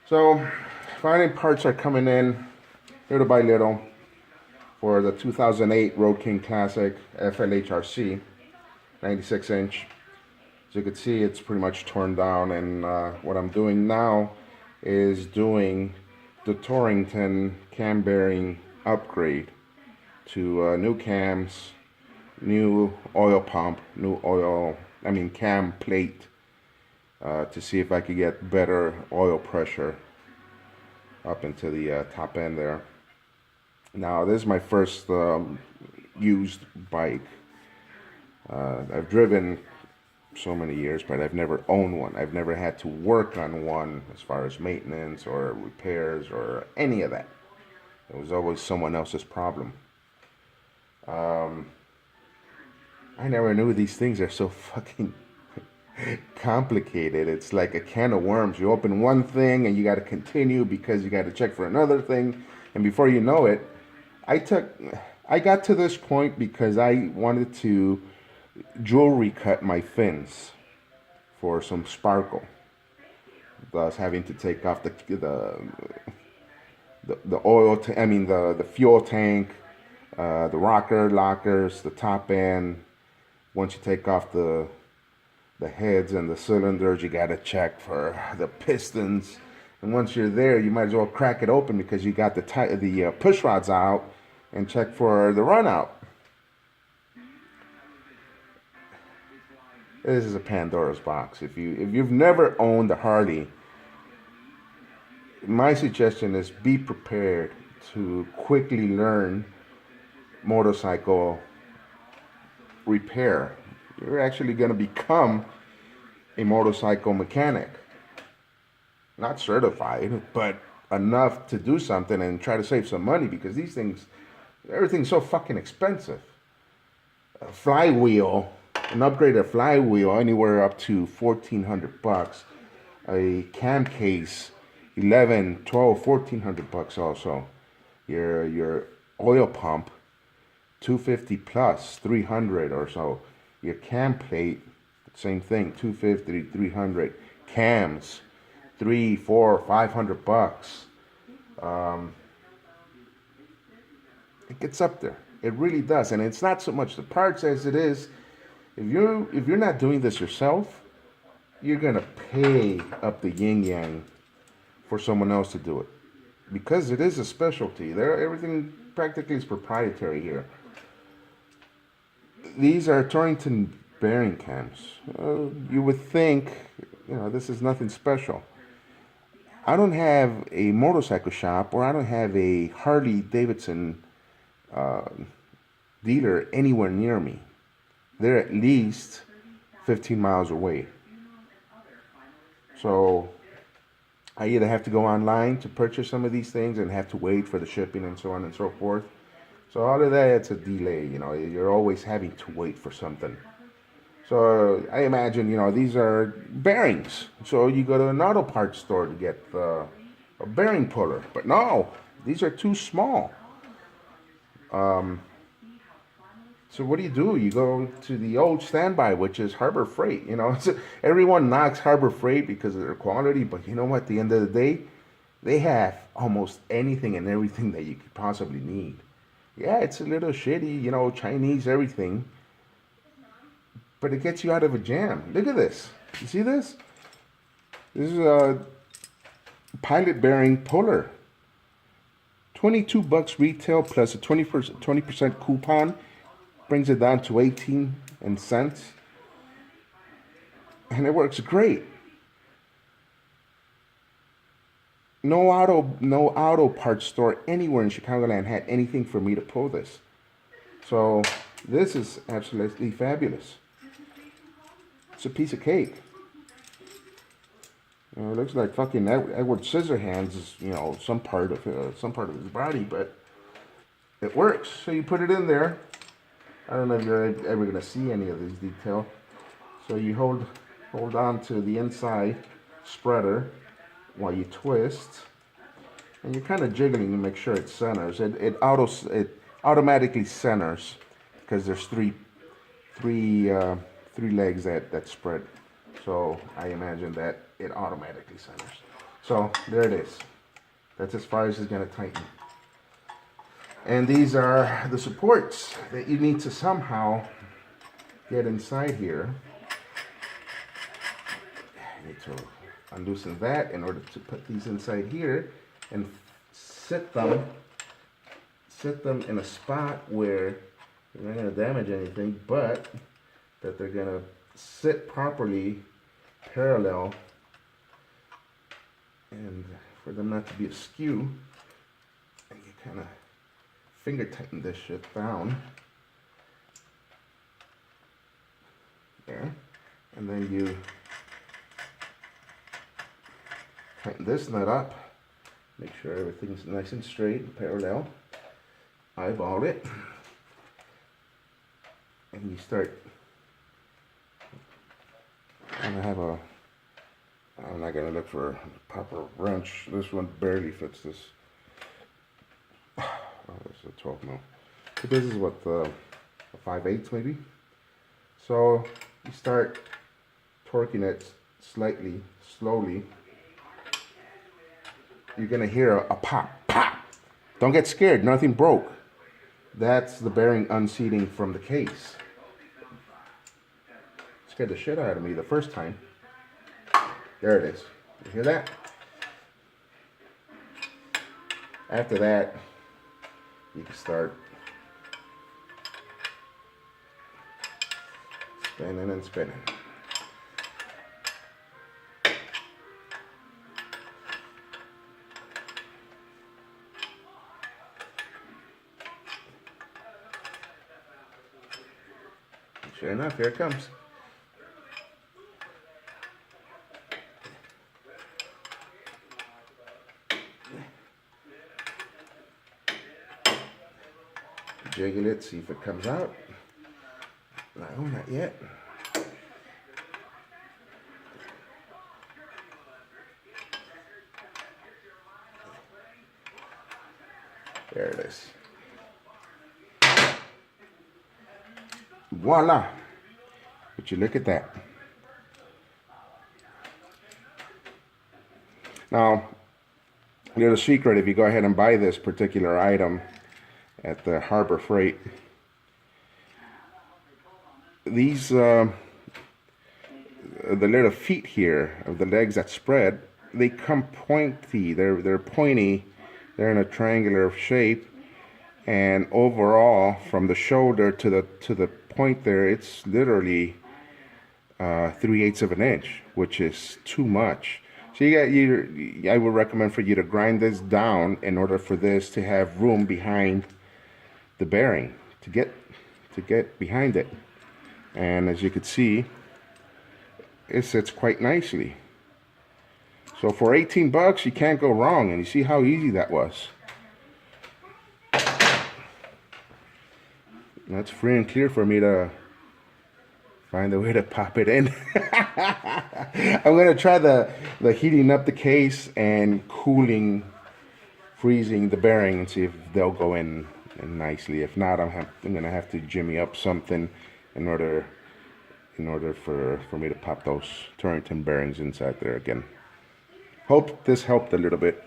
So, finally, parts are coming in little by little for the 2008 Road King Classic FLHRC 96 inch. As you can see, it's pretty much torn down, and what I'm doing now is doing the Torrington cam bearing upgrade to new cams, new oil pump, cam plate, to see if I could get better oil pressure up into the top end there. Now, this is my first used bike. I've driven so many years, but I've never owned one. I've never had to work on one as far as maintenance or repairs or any of that. It was always someone else's problem. I never knew these things are so fucking complicated. It's like a can of worms. You open one thing and you got to continue because you got to check for another thing, and before you know it, I got to this point because I wanted to jewelry cut my fins for some sparkle, thus having to take off the oil. The fuel tank, the rocker lockers, the top end. Once you take off the heads and the cylinders, you gotta check for the pistons. And once you're there, you might as well crack it open because you got the push rods out, and check for the run out. This is a Pandora's box. If you've never owned a Harley, my suggestion is be prepared to quickly learn motorcycle repair. You're actually going to become a motorcycle mechanic. Not certified, but enough to do something and try to save some money, because these things, everything's so fucking expensive. A flywheel, an upgraded flywheel, anywhere up to $1,400. A cam case, 11, 12, $1,400 also. Your oil pump, 250 plus, 300 or so. Your cam plate, same thing, 250, 300. Cams, 3, 4, $500. It gets up there. It really does, and it's not so much the parts as it is. If you're not doing this yourself, you're gonna pay up the yin yang for someone else to do it, because it is a specialty. Everything practically is proprietary here. These are Torrington bearing cams. You would think, this is nothing special. I don't have a motorcycle shop, or I don't have a Harley Davidson dealer anywhere near me. They're at least 15 miles away. So I either have to go online to purchase some of these things and have to wait for the shipping and so on and so forth. So all of that, it's a delay. You're always having to wait for something. So I imagine, these are bearings. So you go to an auto parts store to get a bearing puller. But no, these are too small. So what do? You go to the old standby, which is Harbor Freight. Everyone knocks Harbor Freight because of their quality, but you know what? At the end of the day, they have almost anything and everything that you could possibly need. Yeah, it's a little shitty, Chinese everything, but it gets you out of a jam. Look at this. You see this? This is a pilot bearing puller. $22 retail plus a 20% coupon brings it down to 18 cents, and it works great. No auto parts store anywhere in Chicagoland had anything for me to pull this. So this is absolutely fabulous. It's a piece of cake. It looks like fucking Edward Scissorhands is, some part of his body, but it works. So you put it in there. I don't know if you're ever gonna see any of these details. So you hold on to the inside spreader while you twist, and you're kind of jiggling to make sure it centers. It automatically centers because there's three legs that spread. So I imagine that it automatically centers. So there it is. That's as far as it's going to tighten. And these are the supports that you need to somehow get inside here. You need to unloosen that in order to put these inside here and sit them in a spot where they're not going to damage anything, but that they're going to sit properly parallel, and for them not to be askew. And you kind of finger tighten this shit down there, and then you tighten this nut up, make sure everything's nice and straight and parallel, eyeball it, and you start. I'm not gonna look for a proper wrench. This one barely fits this. Oh, this is a 12 mil. But this is what a 5/8 maybe. So you start torquing it slightly, slowly. You're gonna hear a pop, pop. Don't get scared, nothing broke. That's the bearing unseating from the case. Scared the shit out of me the first time. There it is. You hear that? After that, you can start spinning and spinning. Sure enough, here it comes. Jiggle it, see if it comes out. No, not yet. There it is. Voila! Would you look at that? Now, there's a secret if you go ahead and buy this particular item at the Harbor Freight. These, the little feet here of the legs that spread, they come pointy. They're pointy. They're in a triangular shape, and overall, from the shoulder to the point there, it's literally 3/8 of an inch, which is too much. So I would recommend for you to grind this down in order for this to have room behind the bearing to get behind it. And as you can see, it sits quite nicely. So for 18 bucks, you can't go wrong. And you see how easy that was. That's free and clear for me to find a way to pop it in. I'm gonna try the heating up the case and freezing the bearing and see if they'll go in nicely. If not, I'm gonna have to jimmy up something in order for me to pop those Torrington bearings inside there again. Hope this helped a little bit.